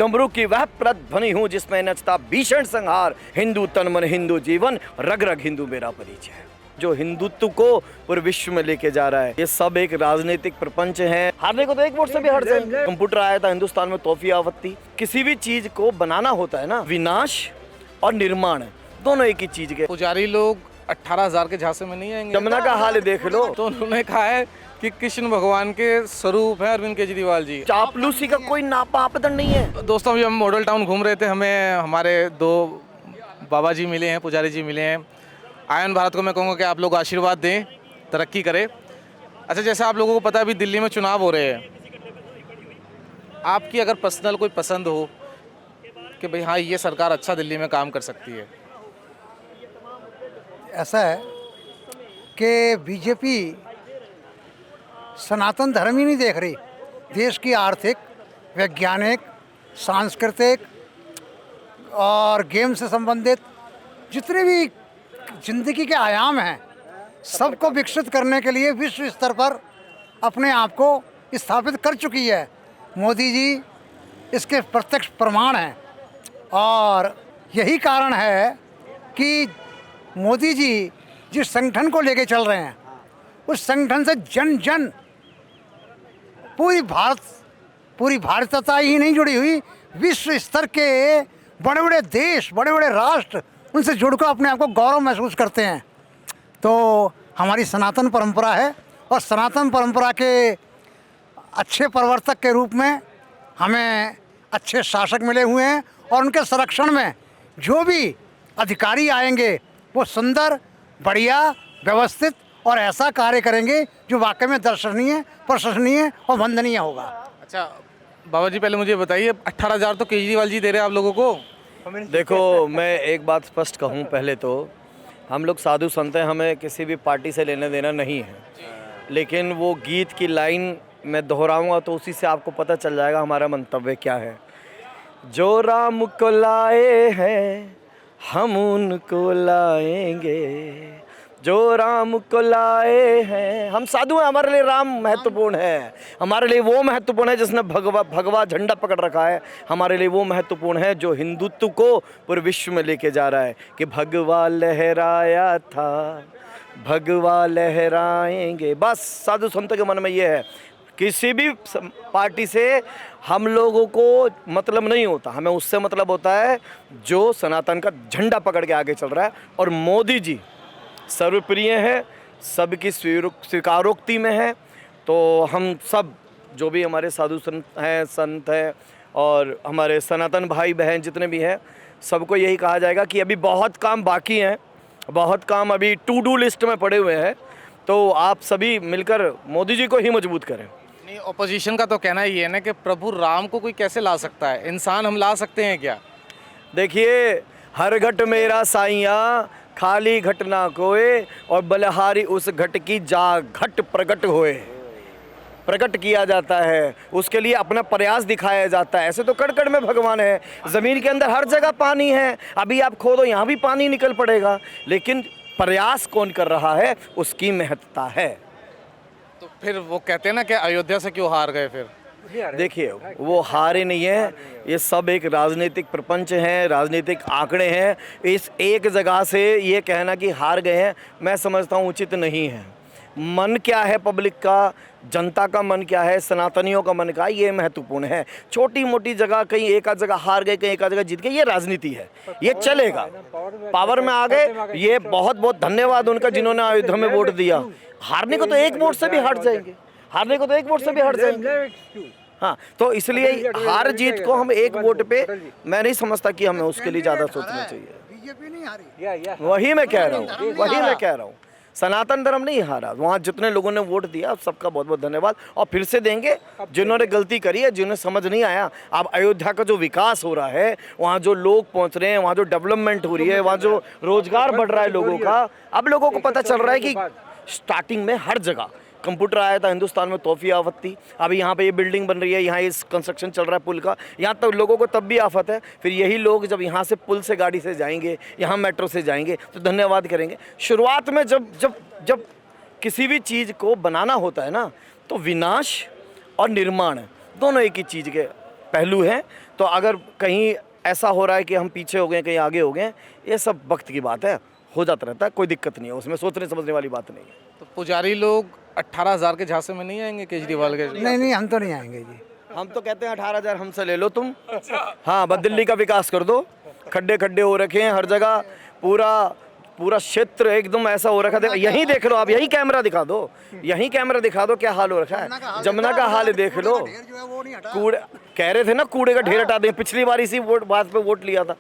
डमरू की वह प्रतिध्वनि हूँ जिसमें नचता भीषण संहार, हिंदू तन मन हिंदू जीवन, रग रग हिंदू मेरा परिचय। जो हिंदुत्व को पूरे विश्व में लेके जा रहा है, ये सब एक राजनीतिक प्रपंच है। हारने को तो एक वोट से भी हार जाएंगे। कंप्यूटर आया था हिंदुस्तान में, तोहफी आपत्ति। किसी भी चीज को बनाना होता है ना, विनाश और निर्माण दोनों एक ही चीज के। पुजारी लोग 18,000 के झांसे में नहीं आएंगे। जमुना का हाल देख लो। तो उन्होंने कहा है कि कृष्ण भगवान के स्वरूप है अरविंद केजरीवाल जी। चापलूसी का कोई नापा आपदन नहीं है। दोस्तों, अभी हम मॉडल टाउन घूम रहे थे, हमें हमारे 2 बाबा जी मिले हैं, पुजारी जी मिले हैं। आयन भारत को मैं कहूँगा कि आप लोग आशीर्वाद दें, तरक्की करें। अच्छा, जैसे आप लोगों को पता है अभी दिल्ली में चुनाव हो रहे हैं, आपकी अगर पर्सनल कोई पसंद हो कि भाई हाँ ये सरकार अच्छा दिल्ली में काम कर सकती है। ऐसा है कि बीजेपी सनातन धर्म ही नहीं देख रही, देश की आर्थिक, वैज्ञानिक, सांस्कृतिक और गेम से संबंधित जितने भी जिंदगी के आयाम हैं, सबको विकसित करने के लिए विश्व स्तर पर अपने आप को स्थापित कर चुकी है। मोदी जी इसके प्रत्यक्ष प्रमाण हैं और यही कारण है कि मोदी जी जिस संगठन को लेके चल रहे हैं, उस संगठन से जन जन पूरी भारतता ही नहीं जुड़ी हुई, विश्व स्तर के बड़े बड़े देश, बड़े बड़े राष्ट्र उनसे जुड़कर अपने आप को गौरव महसूस करते हैं। तो हमारी सनातन परंपरा है और सनातन परंपरा के अच्छे प्रवर्तक के रूप में हमें अच्छे शासक मिले हुए हैं और उनके संरक्षण में जो भी अधिकारी आएंगे वो सुंदर, बढ़िया, व्यवस्थित और ऐसा कार्य करेंगे जो वाकई में दर्शनीय, प्रशंसनीय और वंदनीय होगा। अच्छा बाबा जी, पहले मुझे बताइए, 18,000 तो केजरीवाल जी दे रहे हैं आप लोगों को। देखो, मैं एक बात स्पष्ट कहूँ, पहले तो हम लोग साधु संत हैं, हमें किसी भी पार्टी से लेना देना नहीं है। लेकिन वो गीत की लाइन मैं दोहराऊंगा तो उसी से आपको पता चल जाएगा हमारा मंतव्य क्या है। जो राम को लाए हैं हम उनको लाएंगे, जो राम को लाए हैं। हम साधु हैं, हमारे लिए राम महत्वपूर्ण है, हमारे लिए वो महत्वपूर्ण है जिसने भगवा झंडा पकड़ रखा है। हमारे लिए वो महत्वपूर्ण है जो हिंदुत्व को पूरे विश्व में लेके जा रहा है कि भगवा लहराया था, भगवा लहराएंगे। बस साधु संतों के मन में ये है। किसी भी पार्टी से हम लोगों को मतलब नहीं होता, हमें उससे मतलब होता है जो सनातन का झंडा पकड़ के आगे चल रहा है। और मोदी जी सर्वप्रिय है, सबकी स्वीकारोक्ति में है। तो हम सब जो भी हमारे साधु संत हैं और हमारे सनातन भाई बहन जितने भी हैं, सबको यही कहा जाएगा कि अभी बहुत काम बाकी हैं, बहुत काम अभी टू डू लिस्ट में पड़े हुए हैं। तो आप सभी मिलकर मोदी जी को ही मजबूत करें। नहीं, ऑपोजिशन का तो कहना ये है ना कि प्रभु राम को कोई कैसे ला सकता है, इंसान हम ला सकते हैं क्या? देखिए, हर घट मेरा साइया, खाली घट ना कोए, और बलहारी उस घट की जा घट प्रकट होए। प्रकट किया जाता है, उसके लिए अपना प्रयास दिखाया जाता है। ऐसे तो कड़ कड़ में भगवान है, ज़मीन के अंदर हर जगह पानी है, अभी आप खोदो यहाँ भी पानी निकल पड़ेगा। लेकिन प्रयास कौन कर रहा है, उसकी महत्ता है। तो फिर वो कहते हैं ना कि अयोध्या से क्यों हार गए फिर? देखिए, वो हारे नहीं है, ये सब एक राजनीतिक प्रपंच है, राजनीतिक आंकड़े हैं। इस एक जगह से ये कहना कि हार गए हैं, मैं समझता हूँ उचित नहीं है। मन क्या है पब्लिक का, जनता का मन क्या है, सनातनियों का मन क्या है, ये महत्वपूर्ण है। छोटी मोटी जगह कहीं एक आध जगह हार गए, कहीं एक आध जगह जीत गए, ये राजनीति है, ये चलेगा। पावर में आ गए, ये बहुत बहुत धन्यवाद उनका जिन्होंने अयोध्या में वोट दिया। हारने को तो एक वोट से भी हट जाएंगे, हारने को तो एक वोट से भी हट जाएंगे। हाँ, तो इसलिए हार जीत को हम एक वोट पे, मैं नहीं समझता कि हमें उसके लिए ज़्यादा सोचना चाहिए। बीजेपी नहीं हारी, वही मैं कह रहा हूँ, सनातन धर्म नहीं हारा। वहाँ जितने लोगों ने वोट दिया सबका बहुत बहुत धन्यवाद, और फिर से देंगे जिन्होंने गलती करी है, जिन्हें समझ नहीं आया। अब अयोध्या का जो विकास हो रहा है, वहाँ जो लोग पहुँच रहे हैं, वहाँ जो डेवलपमेंट हो रही है, वहाँ जो रोजगार बढ़ रहा है लोगों का, अब लोगों को पता चल रहा है कि स्टार्टिंग में हर जगह कंप्यूटर आया था हिंदुस्तान में, तोहफी आपत्ति। अभी यहाँ पे ये बिल्डिंग बन रही है, यहाँ इस कंस्ट्रक्शन चल रहा है पुल का, यहाँ तो लोगों को तब भी आफत है। फिर यही लोग जब यहाँ से पुल से गाड़ी से जाएंगे, यहाँ मेट्रो से जाएंगे तो धन्यवाद करेंगे। शुरुआत में जब जब जब किसी भी चीज़ को बनाना होता है ना, तो विनाश और निर्माण दोनों एक ही चीज़ के पहलू हैं। तो अगर कहीं ऐसा हो रहा है कि हम पीछे हो गए, कहीं आगे हो गए, ये सब वक्त की बात है, हो जाता रहता है, कोई दिक्कत नहीं है उसमें, सोचने समझने वाली बात नहीं है। तो पुजारी लोग 18,000 के झांसे में नहीं आएंगे केजरीवाल के? नहीं नहीं, हम तो नहीं आएंगे जी। हम तो कहते हैं 18,000 हमसे ले लो तुम, हाँ, बस दिल्ली का विकास कर दो। खड्डे खड्डे हो रखे हैं हर जगह, पूरा क्षेत्र एकदम ऐसा हो रखा है। यहीं देख लो आप, यहीं कैमरा दिखा दो, यहीं कैमरा दिखा दो क्या हाल हो रखा है। जमुना का हाल देख लो, कूड़े कह रहे थे ना, कूड़े का ढेर हटा दें। पिछली बार इसी बात पे वोट लिया था,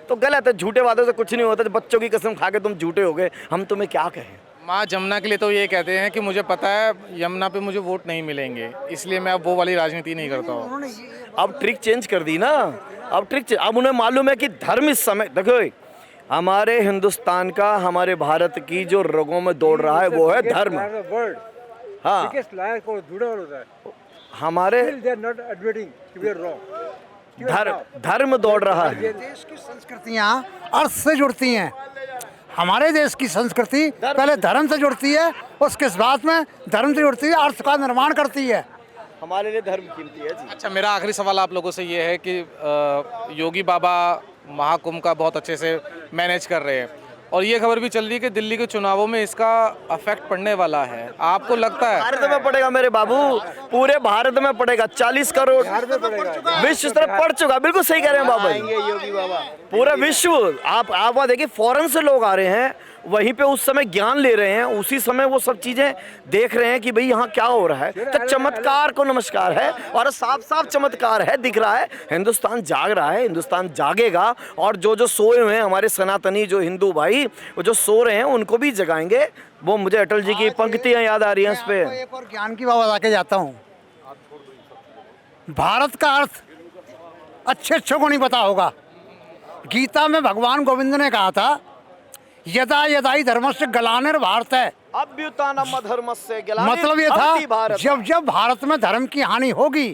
तो गलत है। झूठे वादों से कुछ नहीं होता। बच्चों की कसम खा के तुम झूठे हो गए, हम तुम्हें क्या कहें। माँ जमुना के लिए तो ये कहते हैं कि मुझे पता है यमुना पे मुझे वोट नहीं मिलेंगे, इसलिए मैं अब वो वाली राजनीति नहीं करता हूँ। अब ट्रिक चेंज कर दी ना, अब उन्हें मालूम है कि धर्म इस समय, देखो हमारे हिंदुस्तान का, हमारे भारत की जो रगों में दौड़ रहा है वो है धर्म। हाँ, हमारे धर्म दौड़ रहा है। देश की संस्कृतियाँ अर्थ से जुड़ती हैं। हमारे देश की संस्कृति पहले धर्म से जुड़ती है, उसके बाद में धर्म से जुड़ती है, अर्थ का निर्माण करती है। हमारे लिए धर्म कीमती है जी। अच्छा, मेरा आखिरी सवाल आप लोगों से ये है कि योगी बाबा महाकुंभ का बहुत अच्छे से मैनेज कर रहे हैं, और ये खबर भी चल रही है कि दिल्ली के चुनावों में इसका अफेक्ट पड़ने वाला है। आपको लगता है? भारत में पड़ेगा मेरे बाबू, पूरे भारत में पड़ेगा। 40 करोड़ विश्व स्तर पड़ चुका। बिल्कुल सही कह रहे हैं बाबा, योगी बाबा। पूरा विश्व, आप वहाँ देखिए, फॉरेन से लोग आ रहे हैं, वहीं पे उस समय ज्ञान ले रहे हैं, उसी समय वो सब चीजें देख रहे हैं कि भाई यहाँ क्या हो रहा है। तो चमत्कार को नमस्कार है, और साफ साफ चमत्कार है, दिख रहा है। हिंदुस्तान जाग रहा है, हिंदुस्तान जागेगा। और जो सोए हुए हैं हमारे सनातनी जो हिंदू भाई, वो जो सो रहे हैं उनको भी जगाएंगे। वो मुझे अटल जी की पंक्तियां याद आ रही हैं इस पे। एक और ज्ञान की बात आके जाता हूँ। भारत का अर्थ अच्छे को नहीं पता होगा। गीता में भगवान गोविंद ने कहा था, यदा यदाई धर्मस्य ग्लानिर् भारत है। अभ्युत्थानम् अधर्मस्य ग्लानिर् मतलब ये भवति था, भारत। जब भारत में धर्म की हानि होगी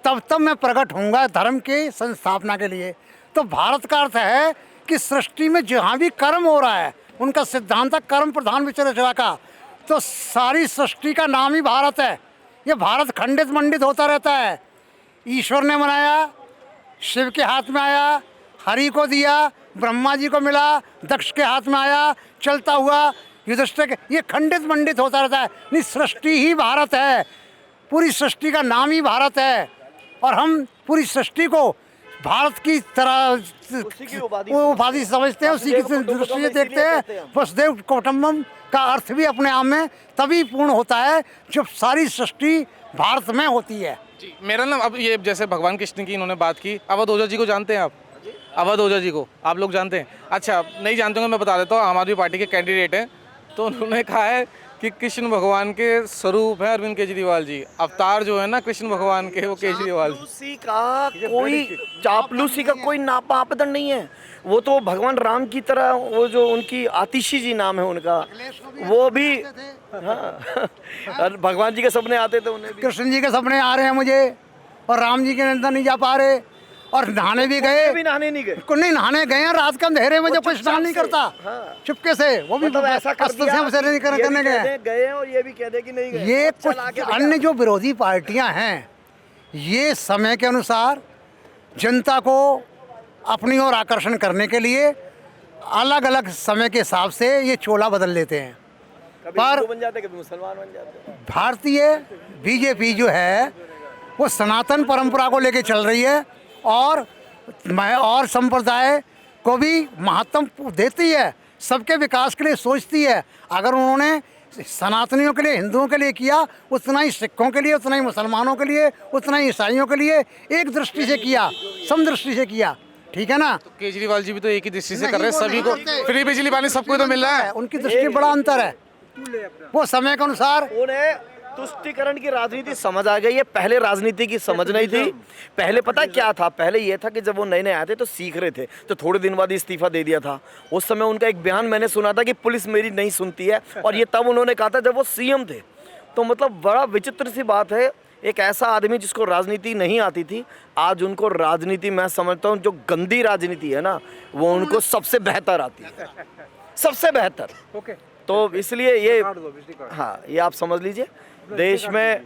तब मैं प्रकट होऊंगा धर्म के संस्थापना के लिए। तो भारत का अर्थ है कि सृष्टि में जहाँ भी कर्म हो रहा है, उनका सिद्धांत कर्म प्रधान विचार का, तो सारी सृष्टि का नाम ही भारत है। ये भारत खंडित मंडित होता रहता है। ईश्वर ने बनाया, शिव के हाथ में आया, हरि को दिया, ब्रह्मा जी को मिला, दक्ष के हाथ में आया, चलता हुआ युधिष्ठिर के, ये खंडित मंडित होता रहता है। नहीं, सृष्टि ही भारत है, पूरी सृष्टि का नाम ही भारत है। और हम पूरी सृष्टि को भारत की तरह उपाधि समझते हैं, उसी की दृष्टि से देखते हैं। वसुधैव कुटुंबकम का अर्थ भी अपने आप में तभी पूर्ण होता है जब सारी सृष्टि भारत में होती है। जी, मेरा नाम, अब ये जैसे भगवान कृष्ण की इन्होंने बात की, अवध ओझा जी को जानते हैं आप? अवध ओझा जी को आप लोग जानते हैं? अच्छा, नहीं जानते होंगे, मैं बता देता हूँ। आम आदमी पार्टी के कैंडिडेट हैं, तो उन्होंने कहा है कि कृष्ण भगवान के स्वरूप है अरविंद केजरीवाल जी। अवतार जो है ना कृष्ण भगवान के, वो केजरीवाल जी। चापलूसी का कोई नापापदन नहीं है। वो तो भगवान राम की तरह, वो जो उनकी आतिशी जी नाम है उनका, वो भी, हाँ, और भगवान जी के सपने आते थे उन्हें भी। कृष्ण जी के सपने आ रहे हैं मुझे, और राम जी के अंदर नहीं जा पा रहे, और नहाने भी गए, भी नहाने नहीं गए, नहीं नहाने गए हैं रात के अंधेरे में, जब कोई स्नान नहीं करता, चुपके से, वो भी मतलब ऐसा कर दिया, करने गए, और ये भी कह दे कि नहीं गए। ये कुछ अन्य जो विरोधी पार्टियां हैं, ये समय के अनुसार जनता को अपनी ओर आकर्षण करने के लिए अलग अलग समय के हिसाब से ये चोला बदल लेते हैं। पर बन जाते, कभी मुसलमान बन जाते। भारतीय बीजेपी जो है वो सनातन परंपरा को लेके चल रही है, और संप्रदाय को भी महत्व देती है, सबके विकास के लिए सोचती है। अगर उन्होंने सनातनियों के लिए, हिंदुओं के लिए किया, उतना ही सिखों के लिए, उतना ही मुसलमानों के लिए, उतना ही ईसाइयों के लिए एक दृष्टि से किया, समदृष्टि से किया, ठीक है ना। तो केजरीवाल जी भी तो एक ही दृष्टि से कर रहे हैं, सभी को फ्री बिजली पानी सबको तो मिल रहा है। उनकी दृष्टि में बड़ा अंतर है, वो समय के अनुसार उन्हें तुष्टिकरण की राजनीति समझ आ गई है। पहले राजनीति की समझ नहीं थी। पहले पता क्या था, पहले ये था कि जब वो नए नए आए थे तो सीख रहे थे, तो थोड़े दिन बाद इस्तीफा दे दिया था। उस समय उनका एक बयान मैंने सुना था कि पुलिस मेरी नहीं सुनती है, और ये तब उन्होंने कहा था जब वो सीएम थे। तो मतलब बड़ा विचित्र सी बात है, एक ऐसा आदमी जिसको राजनीति नहीं आती थी, आज उनको राजनीति, मैं समझता हूँ जो गंदी राजनीति है ना, वो उनको सबसे बेहतर आती है, सबसे बेहतर। तो इसलिए ये, हाँ, ये आप समझ लीजिए, देश में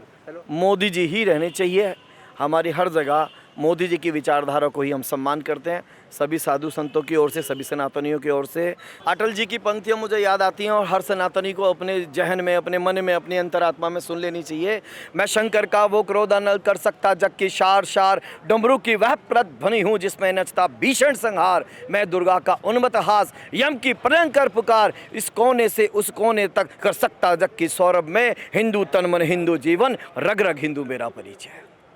मोदी जी ही रहने चाहिए। हमारी हर जगह मोदी जी की विचारधारा को ही हम सम्मान करते हैं। सभी साधु संतों की ओर से, सभी सनातनियों की ओर से अटल जी की पंक्तियाँ मुझे याद आती हैं और हर सनातनी को अपने जहन में, अपने मन में, अपनी अंतरात्मा में सुन लेनी चाहिए। मैं शंकर का वो क्रोध न कर सकता जग की शार शार, डमरू की वह प्रतिध्वनि हूँ जिसमें नचता भीषण संहार। मैं दुर्गा का उन्मत्त हास, यम की भयंकर पुकार, इस कोने से उस कोने तक कर सकता जग की सौरभ में। हिंदू तन मन हिंदू जीवन, रग रग हिंदू मेरा परिचय।